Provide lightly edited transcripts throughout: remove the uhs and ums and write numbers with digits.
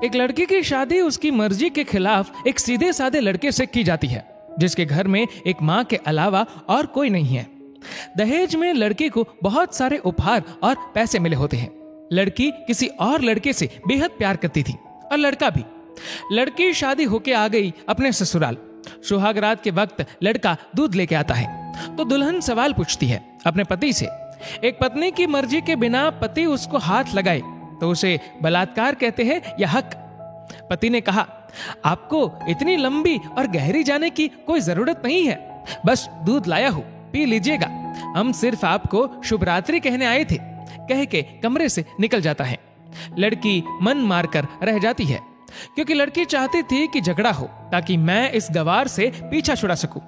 एक लड़की की शादी उसकी मर्जी के खिलाफ एक सीधे साधे लड़के से की जाती है, जिसके घर में एक माँ के अलावा और कोई नहीं है। दहेज में लड़की को बहुत सारे उपहार और पैसे मिले होते हैं। लड़की किसी और लड़के से बेहद प्यार करती थी और लड़का भी। लड़की शादी होके आ गई अपने ससुराल। सुहागरात के वक्त लड़का दूध लेके आता है तो दुल्हन सवाल पूछती है अपने पति से। एक पत्नी की मर्जी के बिना पति उसको हाथ लगाए तो उसे बलात्कार कहते हैं या हक। पति ने कहा, आपको इतनी लंबी और गहरी जाने की कोई जरूरत नहीं है, बस दूध लाया हूं, पी लीजिएगा, हम सिर्फ आपको शुभ रात्रि कहने आए थे, कह के कमरे से निकल जाता है। लड़की मन मारकर रह जाती है क्योंकि लड़की चाहती थी कि झगड़ा हो ताकि मैं इस गवार से पीछा छुड़ा सकूं।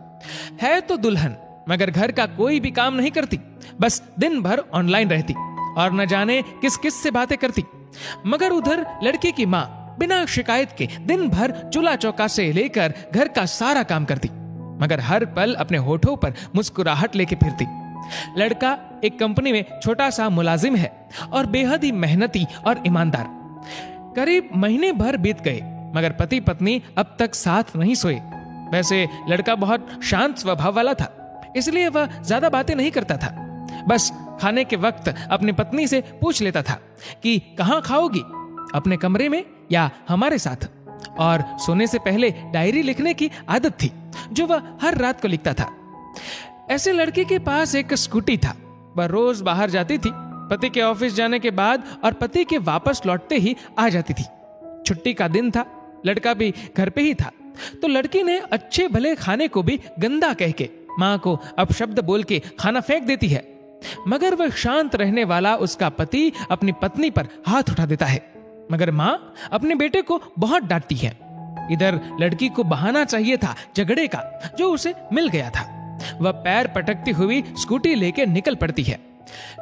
है तो दुल्हन मगर घर का कोई भी काम नहीं करती, बस दिन भर ऑनलाइन रहती और न जाने किस किस से बातें करती। मगर उधर लड़की की माँ बिना शिकायत के दिन भर चूल्हा चौका से लेकर घर का सारा काम करती, मगर हर पल अपने होठों पर मुस्कुराहट लेके फिरती। लड़का एक कंपनी में छोटा सा मुलाजिम है और बेहद ही मेहनती और ईमानदार। करीब महीने भर बीत गए मगर पति पत्नी अब तक साथ नहीं सोए। वैसे लड़का बहुत शांत स्वभाव वाला था, इसलिए वह ज्यादा बातें नहीं करता था। बस खाने के वक्त अपनी पत्नी से पूछ लेता था कि कहाँ खाओगी, अपने कमरे में या हमारे साथ। और सोने से पहले डायरी लिखने की आदत थी जो वह हर रात को लिखता था। ऐसे लड़के के पास एक स्कूटी था। वह रोज बाहर जाती थी, पति के ऑफिस जाने के बाद और पति के वापस लौटते ही आ जाती थी। छुट्टी का दिन था, लड़का भी घर पे ही था, तो लड़की ने अच्छे भले खाने को भी गंदा कह के माँ को अपशब्द बोल के खाना फेंक देती है। मगर वह शांत रहने वाला उसका पति अपनी पत्नी पर हाथ उठा देता है, मगर माँ अपने बेटे को बहुत डांटती है। इधर लड़की को बहाना चाहिए था झगड़े का जो उसे मिल गया था। वह पैर पटकती हुई स्कूटी लेके निकल पड़ती है।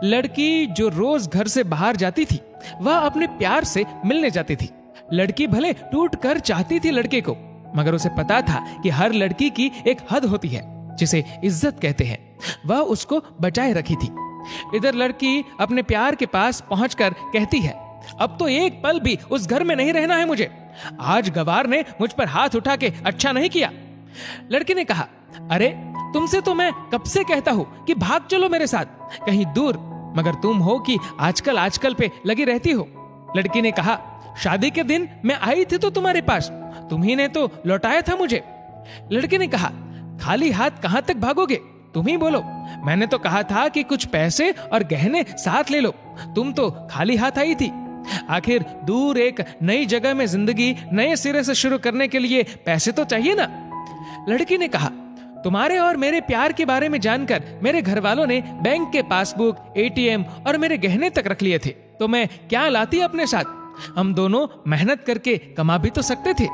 लड़की जो रोज घर से बाहर जाती थी वह अपने प्यार से मिलने जाती थी। लड़की भले टूट कर चाहती थी लड़के को, मगर उसे पता था कि हर लड़की की एक हद होती है जिसे इज्जत कहते हैं, वह उसको बचाए रखी थी। इधर लड़की अपने प्यार के पास पहुंचकर कहती है, अब तो एक पल भी उस घर में नहीं रहना है मुझे। आज गवार ने मुझ पर हाथ उठा के अच्छा नहीं किया। लड़की ने कहा, अरे तुमसे तो मैं कब से कहता हूं कि भाग चलो मेरे साथ कहीं दूर, मगर तुम हो कि आजकल पे लगी रहती हो। लड़की ने कहा, शादी के दिन मैं आई थी तो तुम्हारे पास, तुम्ही ने तो लौटाया था मुझे। लड़के ने कहा, खाली हाथ कहां तक भागोगे, तुम ही बोलो। मैंने तो कहा था कि कुछ पैसे और गहने साथ ले लो, तुम तो खाली हाथ आई थी। आखिर दूर एक नई जगह में जिंदगी नए सिरे से शुरू करने के लिए पैसे तो चाहिए ना। लड़की ने कहा, तुम्हारे और मेरे प्यार के बारे में जानकर मेरे घर वालों ने बैंक के पासबुक, एटीएम और मेरे गहने तक रख लिए थे, तो मैं क्या लाती अपने साथ। हम दोनों मेहनत करके कमा भी तो सकते थे।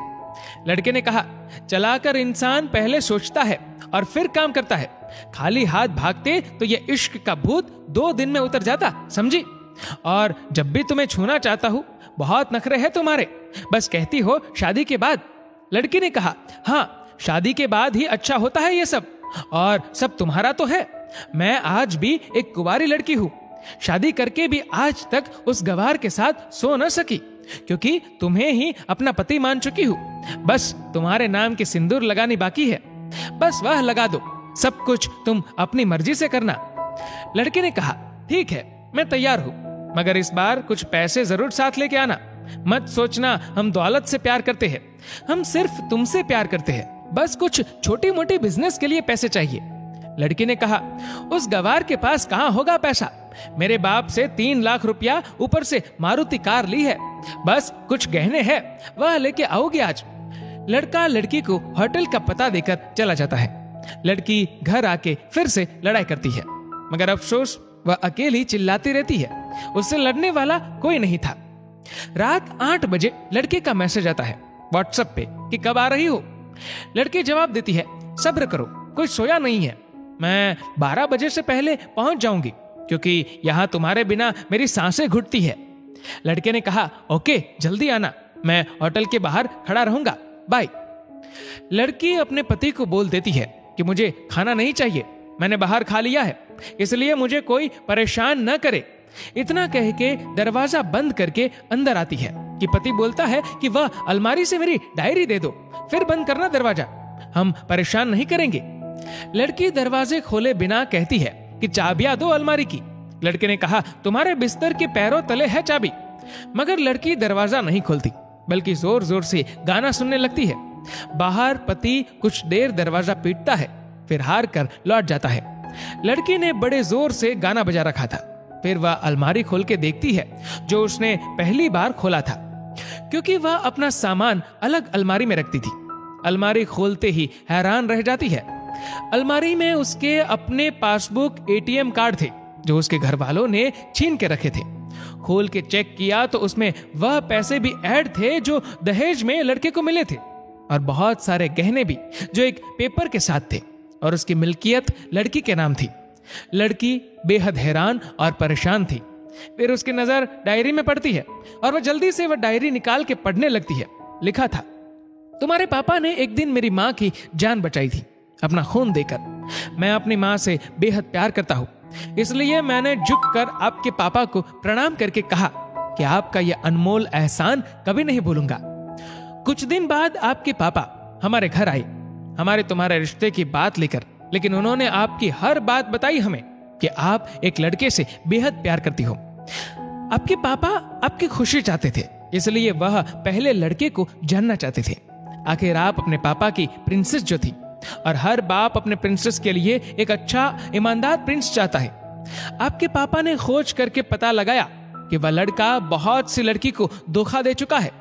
लड़के ने कहा, चलाकर इंसान पहले सोचता है और फिर काम करता है। खाली हाथ भागते तो ये इश्क का भूत 2 दिन में उतर जाता, समझी। और जब भी तुम्हें छूना चाहता हूं, बहुत नखरे हैं तुम्हारे, बस कहती हो शादी के बाद। लड़की ने कहा, हाँ शादी के बाद ही अच्छा होता है ये सब, और सब तुम्हारा तो है। मैं आज भी एक कुंवारी लड़की हूं, शादी करके भी आज तक उस गवार के साथ सो न सकी, क्योंकि तुम्हें ही अपना पति मान चुकी हूं। बस तुम्हारे नाम की सिंदूर लगानी बाकी है, बस वह लगा दो, सब कुछ तुम अपनी मर्जी से करना। लड़के ने कहा, ठीक है मैं तैयार हूं, मगर इस बार कुछ पैसे जरूर साथ लेके आना। मत सोचना हम दौलत से प्यार करते हैं, हम सिर्फ तुमसे प्यार करते हैं, बस कुछ छोटी मोटी बिजनेस के लिए पैसे चाहिए। लड़की ने कहा, उस गवार के पास कहां होगा पैसा, मेरे बाप से 3 लाख रुपया ऊपर से मारुति कार ली है, बस कुछ गहने हैं वह लेके आओगी आज। लड़का लड़की को होटल का पता देकर चला जाता है। लड़की घर आके फिर से लड़ाई करती है, मगर अफसोस वह अकेली चिल्लाती रहती है, उससे लड़ने वाला कोई नहीं था। रात 8 बजे लड़के का मैसेज आता है व्हाट्सएप पे कि कब आ रही हो। लड़की जवाब देती है, सब्र करो, कोई सोया नहीं है, मैं 12 बजे से पहले पहुंच जाऊंगी, क्योंकि यहां तुम्हारे बिना मेरी सांसें घुटती है। लड़के ने कहा, ओके जल्दी आना, मैं होटल के बाहर खड़ा रहूंगा, बाय। लड़की अपने पति को बोल देती है कि मुझे खाना नहीं चाहिए, मैंने बाहर खा लिया है, इसलिए मुझे कोई परेशान न करे। इतना कह के दरवाजा बंद करके अंदर आती है कि पति बोलता है कि वह अलमारी से मेरी डायरी दे दो, फिर बंद करना दरवाजा, हम परेशान नहीं करेंगे। लड़की दरवाजे खोले बिना कहती है कि चाबियां दो अलमारी की। लड़के ने कहा, तुम्हारे बिस्तर के पैरों तले है चाबी। मगर लड़की दरवाजा नहीं खोलती, बल्कि जोर जोर से गाना सुनने लगती है। बाहर पति कुछ देर दरवाजा पीटता है, फिर हार कर लौट जाता है। लड़की ने बड़े जोर से गाना बजा रखा था। फिर वह अलमारी खोल के देखती है जो उसने पहली बार खोला था, क्योंकि वह अपना सामान अलग अलमारी में रखती थी। अलमारी खोलते ही हैरान रह जाती है। अलमारी में उसके अपने पासबुक, एटीएम कार्ड थे जो उसके घर वालों ने छीन के रखे थे। खोल के चेक किया तो उसमें वह पैसे भी ऐड थे जो दहेज में लड़के को मिले थे, और बहुत सारे गहने भी जो एक पेपर के साथ थे, और उसकी मिल्कियत लड़की के नाम थी। लड़की बेहद हैरान और परेशान थी। फिर उसकी नजर डायरी में पड़ती है और वह जल्दी से वह डायरी निकाल के पढ़ने लगती है। लिखा था, तुम्हारे पापा ने एक दिन मेरी माँ की जान बचाई थी अपना खून देकर। मैं अपनी माँ से बेहद प्यार करता हूँ, इसलिए मैंने झुककर आपके पापा को प्रणाम करके कहा कि आपका यह अनमोल एहसान कभी नहीं भूलूंगा। कुछ दिन बाद आपके पापा हमारे घर आए, हमारे तुम्हारे रिश्ते की बात लेकर, लेकिन उन्होंने आपकी हर बात बताई हमें कि आप एक लड़के से बेहद प्यार करती हो। आपके पापा आपकी खुशी चाहते थे, इसलिए वह पहले लड़के को जानना चाहते थे। आखिर आप अपने पापा की प्रिंसेस जो थी, और हर बाप अपने प्रिंसेस के लिए एक अच्छा ईमानदार प्रिंस चाहता है। आपके पापा ने खोज करके पता लगाया कि वह लड़का बहुत सी लड़की को धोखा दे चुका है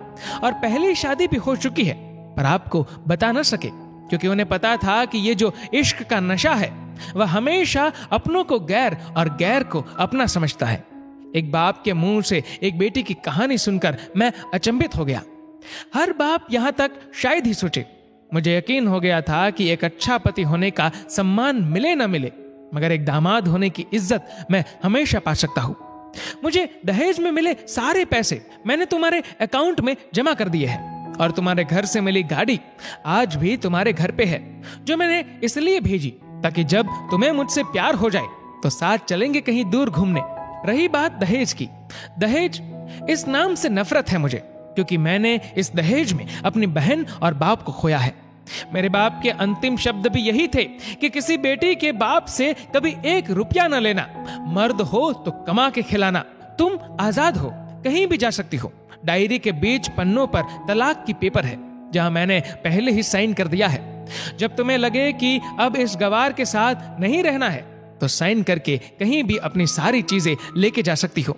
और पहली शादी भी हो चुकी है, पर आपको बता न सके, क्योंकि उन्हें पता था कि ये जो इश्क का नशा है वह हमेशा अपनों को गैर और गैर को अपना समझता है। एक बाप के मुंह से एक बेटी की कहानी सुनकर मैं अचंभित हो गया। हर बाप यहां तक शायद ही सोचे। मुझे यकीन हो गया था कि एक अच्छा पति होने का सम्मान मिले न मिले, मगर एक दामाद होने की इज्जत मैं हमेशा पा सकता हूं। मुझे दहेज में मिले सारे पैसे मैंने तुम्हारे अकाउंट में जमा कर दिए हैं, और तुम्हारे घर से मिली गाड़ी आज भी तुम्हारे घर पे है, जो मैंने इसलिए भेजी ताकि जब तुम्हें मुझसे प्यार हो जाए तो साथ चलेंगे कहीं दूर घूमने। रही बात दहेज की, दहेज इस नाम से नफरत है मुझे, क्योंकि मैंने इस दहेज में अपनी बहन और बाप को खोया है। मेरे बाप के अंतिम शब्द भी यही थे कि किसी बेटी के बाप से कभी 1 रुपया न लेना, मर्द हो तो कमा के खिलाना, तुम आजाद हो, कहीं भी जा सकती हो। डायरी के बीच पन्नों पर तलाक की पेपर है, जहां मैंने पहले ही साइन कर दिया है। जब तुम्हें लगे कि अब इस गवार के साथ नहीं रहना है तो साइन करके कहीं भी अपनी सारी चीजें लेके जा सकती हो।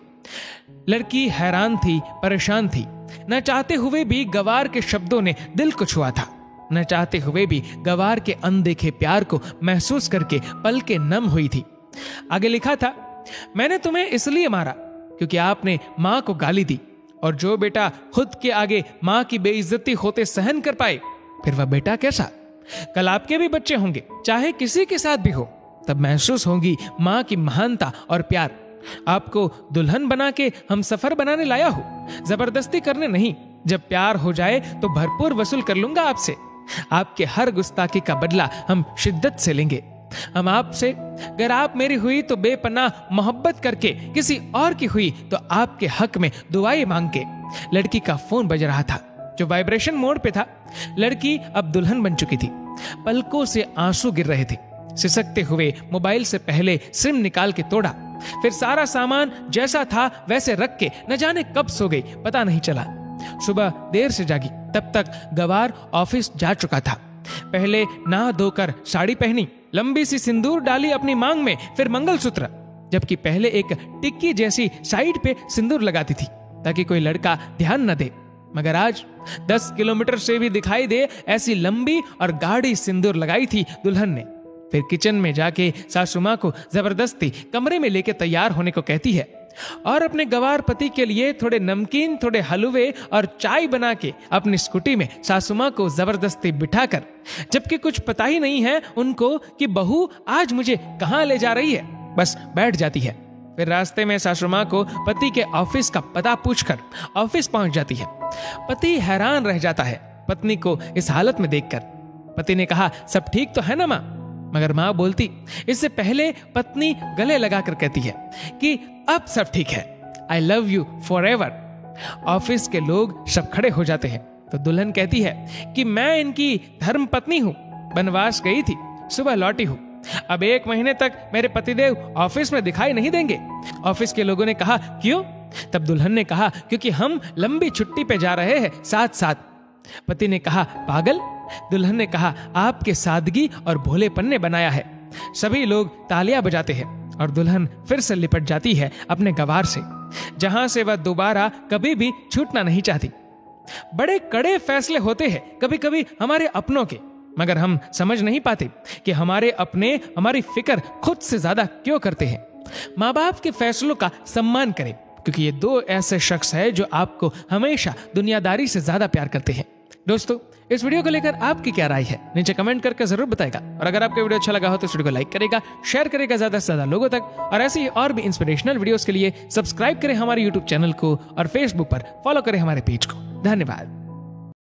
लड़की हैरान थी, परेशान थी। न चाहते हुए भी गवार के शब्दों ने दिल को छुआ था। न चाहते हुए भी गवार के अनदेखे प्यार को महसूस करके पलकें नम हुई थी। आगे लिखा था, मैंने तुम्हें इसलिए मारा क्योंकि आपने माँ को गाली दी, और जो बेटा खुद के आगे माँ की बेइज्जती होते सहन कर पाए, फिर वह बेटा कैसा? कल आपके भी बच्चे होंगे, चाहे किसी के साथ भी हो, तब महसूस होगी माँ की महानता और प्यार। आपको दुल्हन बना के हम सफर बनाने लाया हूं, जबरदस्ती करने नहीं। जब प्यार हो जाए तो भरपूर वसूल कर लूंगा आपसे। आपके हर गुस्ताखी का बदला हम शिद्दत से लेंगे। हम आपसे, अगर आप मेरी हुई तो बेपनाह मोहब्बत करके, किसी और की हुई तो आपके हक में दुआएं मांग के। लड़की का फोन बज रहा था जो वाइब्रेशन मोड पे था। लड़की अब दुल्हन बन चुकी थी। पलकों से आंसू गिर रहे थे। सिसकते हुए मोबाइल से पहले सिम निकाल के तोड़ा, फिर सारा सामान जैसा था वैसे रख के न जाने कब सो गई, पता नहीं चला। सुबह देर से जागी, तब तक गवार ऑफिस जा चुका था। पहले नहा धोकर साड़ी पहनी, लंबी सी सिंदूर डाली अपनी मांग में, फिर मंगलसूत्र, जबकि पहले एक टिक्की जैसी साइड पे सिंदूर लगाती थी ताकि कोई लड़का ध्यान न दे। मगर आज 10 किलोमीटर से भी दिखाई दे ऐसी लंबी और गाढ़ी सिंदूर लगाई थी दुल्हन ने। फिर किचन में जाके सासू माँ को जबरदस्ती कमरे में लेके तैयार होने को कहती है, और अपने गवार पति के लिए थोड़े नमकीन, थोड़े हलवे और चाय बना के अपनी स्कूटी में सासू माँ को जबरदस्ती बिठाकर, जबकि कुछ पता ही नहीं है उनको कि बहू आज मुझे कहाँ ले जा रही है, बस बैठ जाती है। फिर रास्ते में सासू माँ को पति के ऑफिस का पता पूछकर ऑफिस पहुंच जाती है। पति हैरान रह जाता है पत्नी को इस हालत में देखकर। पति ने कहा, सब ठीक तो है ना माँ? मगर माँ बोलती, इससे पहले पत्नी गले लगाकर कहती है कि अब सब ठीक है, I love you for ever. Office के लोग सब खड़े हो जाते हैं तो दुल्हन कहती है कि मैं इनकी धर्म पत्नी हूँ, बनवास गई थी, सुबह लौटी हूँ, अब 1 महीने तक मेरे पतिदेव ऑफिस में दिखाई नहीं देंगे। ऑफिस के लोगों ने कहा क्यों? तब दुल्हन ने कहा क्योंकि हम लंबी छुट्टी पे जा रहे हैं साथ साथ। पति ने कहा पागल? दुल्हन ने कहा आपके सादगी और भोलेपन ने बनाया है। सभी लोग तालियां बजाते हैं और दुल्हन फिर से लिपट जाती है अपने गवार से, जहां से वह दोबारा कभी भी छूटना नहीं चाहती। बड़े कड़े फैसले होते हैं कभी कभी हमारे अपनों के, मगर हम समझ नहीं पाते कि हमारे अपने हमारी फिक्र खुद से ज्यादा क्यों करते हैं। माँ बाप के फैसलों का सम्मान करें, क्योंकि ये 2 ऐसे शख्स हैं जो आपको हमेशा दुनियादारी से ज्यादा प्यार करते हैं। दोस्तों, इस वीडियो को लेकर आपकी क्या राय है नीचे कमेंट करके जरूर बताएगा। और अगर आपको वीडियो अच्छा लगा हो तो इस वीडियो को लाइक करेगा, शेयर करेगा ज्यादा से ज्यादा लोगों तक। और ऐसी और भी इंस्पिरेशनल वीडियोस के लिए सब्सक्राइब करें हमारे यूट्यूब चैनल को और फेसबुक पर फॉलो करें हमारे पेज को। धन्यवाद।